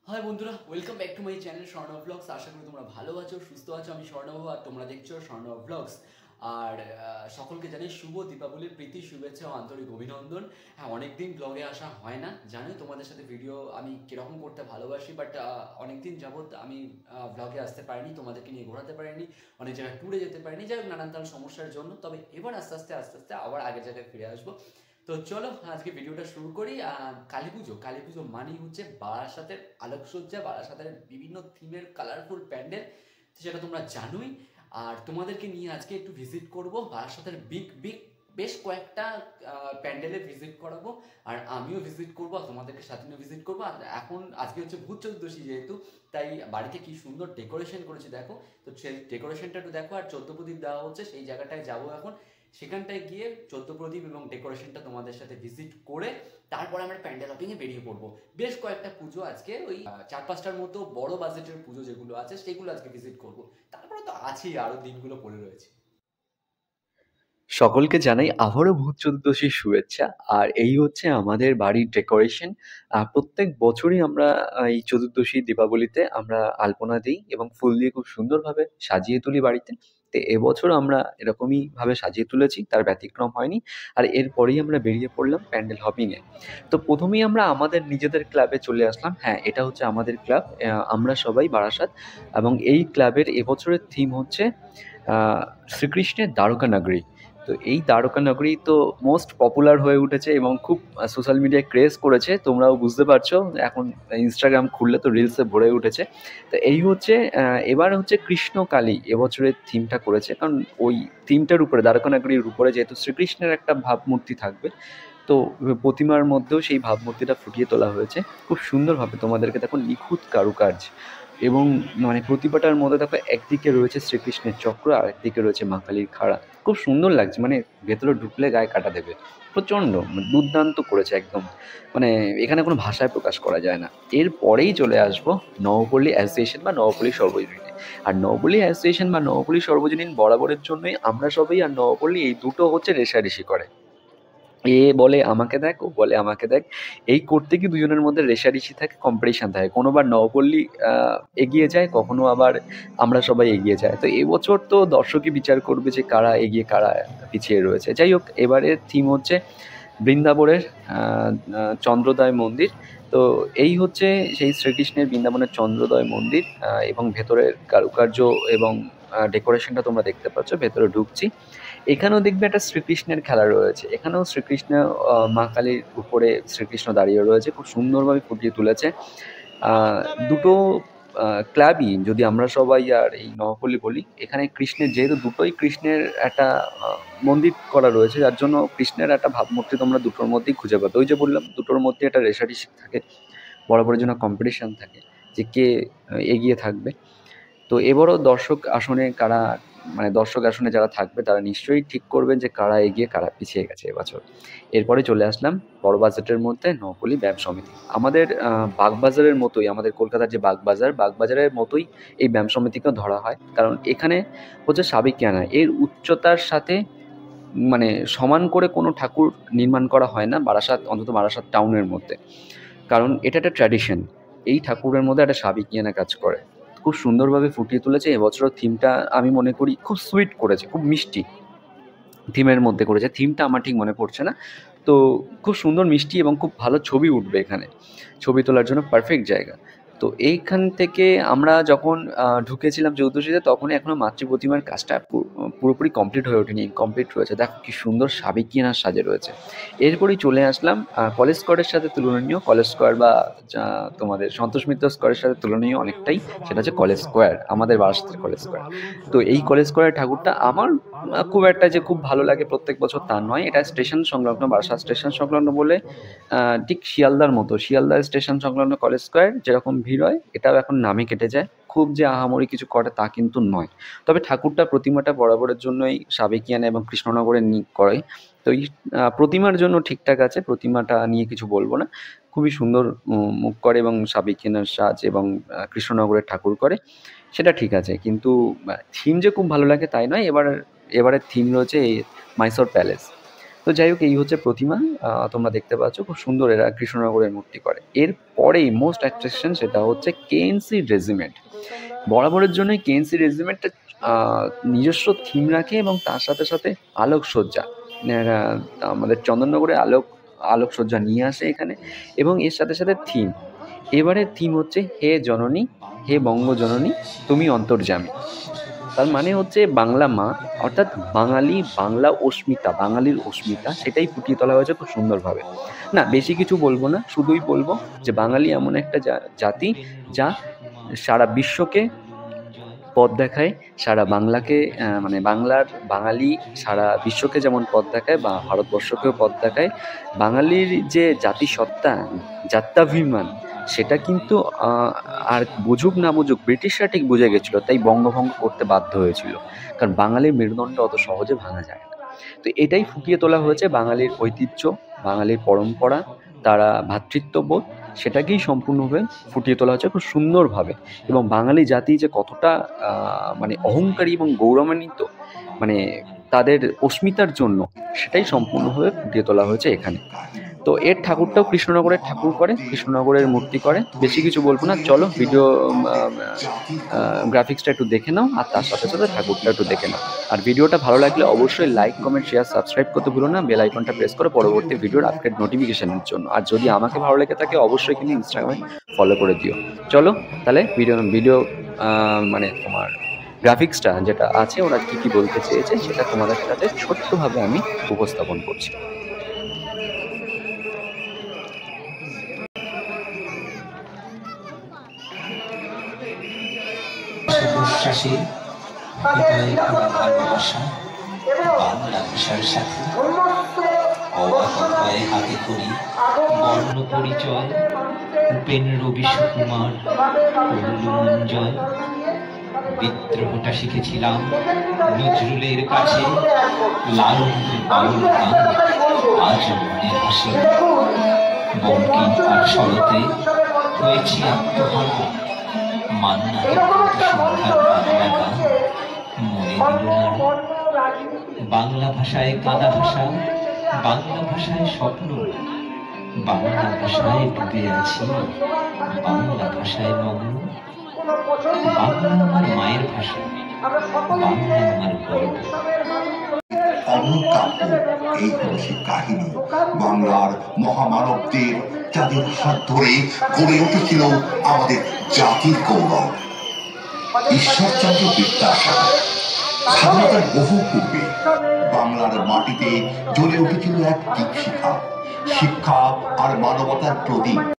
High বন্ধুরা, welcome back to my channel Swarnab blogs. আশা করি তোমরা ভালো আছো, সুস্থ আছো। আমি স্বর্ণব আর তোমরা দেখছো স্বর্ণব ব্লগস। আর সকলকে জানাই শুভ দীপাবলির প্রীতি শুভেচ্ছা ও আন্তরিক অভিনন্দন। হ্যাঁ, অনেকদিন ব্লগে আসা হয় না, জানোই তোমাদের সাথে ভিডিও আমি কীরকম করতে ভালোবাসি, বাট অনেকদিন যাবৎ আমি ব্লগে আসতে পারিনি, তোমাদেরকে নিয়ে ঘোরাতে পারিনি, অনেক জায়গায় ট্যুরে যেতে পারিনি, যাই হোক নানান তার সমস্যার জন্য। তবে এবার আস্তে আস্তে আবার আগের জায়গায় ফিরে আসবো। তো চলো আজকে ভিডিওটা শুরু করি। কালী পুজো মানেই হচ্ছে বারাসাতের আলোকসজ্জা, বারাসাতের বিভিন্ন থিমের কালারফুল প্যান্ডেল, সেটা তোমরা জানোই। আর তোমাদেরকে নিয়ে আজকে একটু ভিজিট করব বারাসাতের বিগ বিগ বেশ কয়েকটা প্যান্ডেলে ভিজিট করাবো। আর আমিও ভিজিট করবো, আর তোমাদেরকে সাথে নিয়ে ভিজিট করবো। আর আজকে হচ্ছে ভূত চতুর্দশী যেহেতু, তাই বাড়িতে কি সুন্দর ডেকোরেশন করেছে দেখো। তো সেই ডেকোরেশনটা একটু দেখো। আর 14 প্রদীপ দেওয়া হচ্ছে, সেই জায়গাটায় যাবো এখন। সেখানটায় গিয়ে 14 প্রদীপ এবং ডেকোরেশনটা তোমাদের সাথে ভিজিট করে তারপরে আমরা প্যান্ডেল হপিংয়ে বেরিয়ে পড়বো। বেশ কয়েকটা পুজো আজকে, ওই 4-5টার মতো বড় বাজেটের পুজো যেগুলো আছে সেগুলো আজকে ভিজিট করব। তারপরে তো আছেই, আরও দিনগুলো পড়ে রয়েছে। সকলকে জানাই আবারও ভূত চতুর্দশীর শুভেচ্ছা। আর এই হচ্ছে আমাদের বাড়ির ডেকোরেশন। প্রত্যেক বছরই আমরা এই চতুর্দশী দীপাবলিতে আমরা আলপনা দিই এবং ফুল দিয়ে খুব সুন্দরভাবে সাজিয়ে তুলি বাড়িতে। তো এবছর আমরা এরকমই ভাবে সাজিয়ে তুলেছি, তার ব্যতিক্রম হয়নি। আর এরপরেই আমরা বেরিয়ে পড়লাম প্যান্ডেল হপিংয়ে। তো প্রথমেই আমরা আমাদের নিজেদের ক্লাবে চলে আসলাম। হ্যাঁ, এটা হচ্ছে আমাদের ক্লাব, আমরা সবাই বারাসাত। এবং এই ক্লাবের এবছরের থিম হচ্ছে শ্রীকৃষ্ণের দ্বারকা নগরী। তো এই দ্বারকা নগরী তো মোস্ট পপুলার হয়ে উঠেছে এবং খুব সোশ্যাল মিডিয়ায় ক্রেজ করেছে, তোমরাও বুঝতে পারছো। এখন ইনস্টাগ্রাম খুললে তো রিলসে ভরে উঠেছে। তো এই হচ্ছে এবার হচ্ছে কৃষ্ণ কালী এবছরের থিমটা করেছে, কারণ ওই থিমটার উপরে দ্বারকা নগরীর উপরে যেহেতু শ্রীকৃষ্ণের একটা ভাবমূর্তি থাকবে, তো প্রতিমার মধ্যেও সেই ভাবমূর্তিটা ফুটিয়ে তোলা হয়েছে খুব সুন্দরভাবে। তোমাদেরকে দেখো নিখুঁত কারুকার্য, এবং মানে প্রতিমাটার মধ্যে দেখো একদিকে রয়েছে শ্রীকৃষ্ণের চক্র আর একদিকে রয়েছে মা কালীর খাড়া। খুব সুন্দর লাগছে, মানে ভেতরে ঢুকলে গায়ে কাটা দেবে। প্রচণ্ড দুর্দান্ত করেছে একদম। মানে এখানে কোনো ভাষায় প্রকাশ করা যায় না। এরপরেই চলে আসবো নবপল্লী অ্যাসোসিয়েশন বা নবপল্লী সর্বজনীনে। আর নবপল্লী অ্যাসোসিয়েশন বা নবপল্লী সর্বজনীন বরাবরের জন্যই আমরা সবাই আর নবপল্লী এই দুটো হচ্ছে রেষারেষি করে। এ বলে আমাকে দেখ, ও বলে আমাকে দেখ। এই করতে গিয়ে দুজনের মধ্যে রেষারেষি থাকে, কম্পিটিশন থাকে। কোনোবার নবপল্লী এগিয়ে যায়, কখনো আবার আমরা সবাই এগিয়ে যায়। তো এবছর তো দর্শকই বিচার করবে যে কারা এগিয়ে কারা পিছিয়ে রয়েছে। যাই হোক, এবারের থিম হচ্ছে বৃন্দাবনের চন্দ্রোদয় মন্দির। তো এই হচ্ছে সেই শ্রীকৃষ্ণের বৃন্দাবনের চন্দ্রোদয় মন্দির, এবং ভেতরের কারুকার্য এবং ডেকোরেশনটা তোমরা দেখতে পাচ্ছ। ভেতরে ঢুকছি, এখানেও দেখবে একটা শ্রীকৃষ্ণের খেলা রয়েছে। এখানেও শ্রীকৃষ্ণ মা কালীর উপরে শ্রীকৃষ্ণ দাঁড়িয়ে রয়েছে, খুব সুন্দরভাবে ফুটিয়ে তুলেছে। আহ, দুটো ক্লাবই, যদি আমরা সবাই আর এই নবপল্লী বলি, এখানে কৃষ্ণের যেহেতু দুটোই কৃষ্ণের একটা মন্দির করা রয়েছে, যার জন্য কৃষ্ণের একটা ভাবমূর্তি তোমরা দুটোর মধ্যেই খুঁজে পাবে। ওই যে বললাম, দুটোর মধ্যে একটা রেষারেষি থাকে, বরাবরের জন্য কম্পিটিশন থাকে যে কে এগিয়ে থাকবে। তো এবারও দর্শক আসনে যারা থাকবে তারা নিশ্চয়ই ঠিক করবেন যে কারা এগিয়ে কারা পিছিয়ে গেছে এবছর। এরপরে চলে আসলাম বড় বাজেটের মধ্যে নবপল্লী ব্যায়াম সমিতি। আমাদের বাগবাজারের মতোই, আমাদের কলকাতার যে বাগবাজারের মতোই এই ব্যায়াম সমিতিকেও ধরা হয়, কারণ এখানে হচ্ছে সাবেকিয়ানা এর উচ্চতার সাথে মানে সমান করে কোনো ঠাকুর নির্মাণ করা হয় না বারাসাত, অন্তত বারাসাত টাউনের মধ্যে। কারণ এটা একটা ট্র্যাডিশন। এই ঠাকুরের মধ্যে একটা সাবেকিয়ানা কাজ করে। খুব সুন্দরভাবে ফুটিয়ে তুলেছে। এবছরের থিমটা আমি মনে করি খুব সুইট করেছে, খুব মিষ্টি থিমের মধ্যে করেছে। থিমটা আমার ঠিক মনে পড়ছে না। তো খুব সুন্দর মিষ্টি এবং খুব ভালো ছবি উঠবে এখানে। ছবি তোলার জন্য পারফেক্ট জায়গা। তো এইখান থেকে আমরা যখন ঢুকেছিলাম চৌদ্দশীতে, তখনই এখনো মাতৃ প্রতিমার কাজটা পুরোপুরি কমপ্লিট হয়ে ওঠেনি, ইনকমপ্লিট রয়েছে। দেখো কি সুন্দর সাবেকিয়ানার সাজে রয়েছে। এরপরেই চলে আসলাম কলেজ স্কোয়ারের সাথে তুলনীয়, কলেজ স্কোয়ার বা তোমাদের সন্তোষ মিত্র স্কোয়ারের সাথে তুলনীয় অনেকটাই, সেটা হচ্ছে কলেজ স্কোয়ার, আমাদের বারাসাতের কলেজ স্কোয়ার। তো এই কলেজ স্কোয়ারের ঠাকুরটা আমার খুব একটা যে খুব ভালো লাগে প্রত্যেক বছর তা নয়। এটা স্টেশন সংলগ্ন, বারাসাত স্টেশন সংলগ্ন বলে ঠিক শিয়ালদার মতো, শিয়ালদা স্টেশন সংলগ্ন কলেজ স্কোয়ার যেরকম ভিড় হয়, এটাও এখন নামে কেটে যায়। খুব যে আহামরি কিছু করে তা কিন্তু নয়। তবে ঠাকুরটা, প্রতিমাটা বরাবরের জন্যই সাবেকিয়ানা এবং কৃষ্ণনগরে করে। তো এই প্রতিমার জন্য ঠিকঠাক আছে, প্রতিমাটা নিয়ে কিছু বলবো না। খুবই সুন্দর মুখ করে এবং সাবেকিয়ানার সাজ এবং কৃষ্ণনগরের ঠাকুর করে, সেটা ঠিক আছে। কিন্তু থিম যে খুব ভালো লাগে তাই নয়। এবারের থিম রয়েছে এই মাইসোর প্যালেস। তো যাই হোক, এই হচ্ছে প্রতিমা। তোমরা দেখতে পাচ্ছ খুব সুন্দর এরা কৃষ্ণনগরের মূর্তি করে। এরপরেই মোস্ট অ্যাট্রাকশন সেটা হচ্ছে কেএনসি রেজিমেন্ট। বরাবরের জন্যই কেএনসি রেজিমেন্টটা নিজস্ব থিম রাখে এবং তার সাথে সাথে আলোকসজ্জা, এরা আমাদের চন্দননগরে আলোকসজ্জা নিয়ে আসে এখানে, এবং এর সাথে সাথে থিম। এবারের থিম হচ্ছে হে জননী, হে বঙ্গজননী তুমি অন্তর্যামী। তার মানে হচ্ছে বাংলা মা, অর্থাৎ বাঙালি, বাংলা অস্মিতা, বাঙালির অস্মিতা সেটাই ফুটিয়ে তোলা হয়েছে খুব সুন্দরভাবে। না বেশি কিছু বলবো না, শুধুই বলবো যে বাঙালি এমন একটা জাতি যা সারা বিশ্বকে পথ দেখায়, সারা বাংলাকে মানে বাঙালি সারা বিশ্বকে যেমন পথ দেখায় বা ভারতবর্ষকেও পথ দেখায়। বাঙালির যে জাতিসত্তা, জাত্যাভিমান, সেটা কিন্তু আর বুঝুক না বুঝুক ব্রিটিশরা ঠিক বুঝে গেছিল, তাই বঙ্গভঙ্গ করতে বাধ্য হয়েছিল, কারণ বাঙালির মেরুদণ্ড অত সহজে ভাঙা যায় না। তো এটাই ফুটিয়ে তোলা হয়েছে, বাঙালির ঐতিহ্য, বাঙালির পরম্পরা, তারা ভ্রাতৃত্ববোধ, সেটাকেই সম্পূর্ণভাবে ফুটিয়ে তোলা হচ্ছে খুব সুন্দরভাবে। এবং বাঙালি জাতি যে কতটা মানে অহংকারী এবং গৌরবান্বিত, মানে তাদের অস্মিতার জন্য, সেটাই সম্পূর্ণভাবে ফুটিয়ে তোলা হয়েছে এখানে। তো এর ঠাকুরটাও কৃষ্ণনগরের ঠাকুর করে, কৃষ্ণনগরের মূর্তি করে। বেশি কিছু বলবো না, চলো ভিডিও গ্রাফিক্সটা একটু দেখে নাও, আর তার সাথে সাথে ঠাকুরটা একটু দেখে নাও। আর ভিডিওটা ভালো লাগলে অবশ্যই লাইক, কমেন্ট, শেয়ার, সাবস্ক্রাইব করতে ভুলো না। বেল আইকনটা প্রেস করো পরবর্তী ভিডিওর আপডেট নোটিফিকেশনের জন্য। আর যদি আমাকে ভালো লেগে থাকে অবশ্যই কিন্তু ইনস্টাগ্রামে ফলো করে দিও। চলো তাহলে ভিডিও মানে তোমার গ্রাফিক্সটা যেটা আছে, ওরা কি কি বলতে চেয়েছে সেটা তোমাদের কাছে ছোট্টভাবে আমি উপস্থাপন করছি। প্রশ্বাসে হৃদয়ে ভরা ভালোবাসা বাংলা ভাষার সাথে অবাক হাতে করি বর্ণ পরিচয় উপেন রবি সুকুমার মঞ্জয়। বিদ্রোহটা শিখেছিলাম নজরুলের কাছে, লালন বাউল গান আজ মনে হাসে। বঙ্কিম আর শরতে হয়েছি আত্মহারা, মান্নাদের সন্ধ্যার বাংলা গান মনে দিল না। বাংলা ভাষায় কাঁদা ভাষা, বাংলা ভাষায় স্বপ্ন, বাংলা ভাষায় ডুবে আছি, বাংলা ভাষায় মগ্ন। বাংলা আমার মায়ের ভাষা, বাংলা আমার গর্ব। অনকাব্য এই হলো সে কাহিনী বাংলার মহামানবদের, যাদের হাত ধরে গড়ে উঠেছিল আমাদের জাতির গৌরব। ঈশ্বরচন্দ্র বিদ্যাসাগর। স্বাধীনতার বহু পূর্বে বাংলার মাটিতে জ্বলে উঠেছিল এক দীপশিখা, শিক্ষা আর মানবতার প্রদীপ।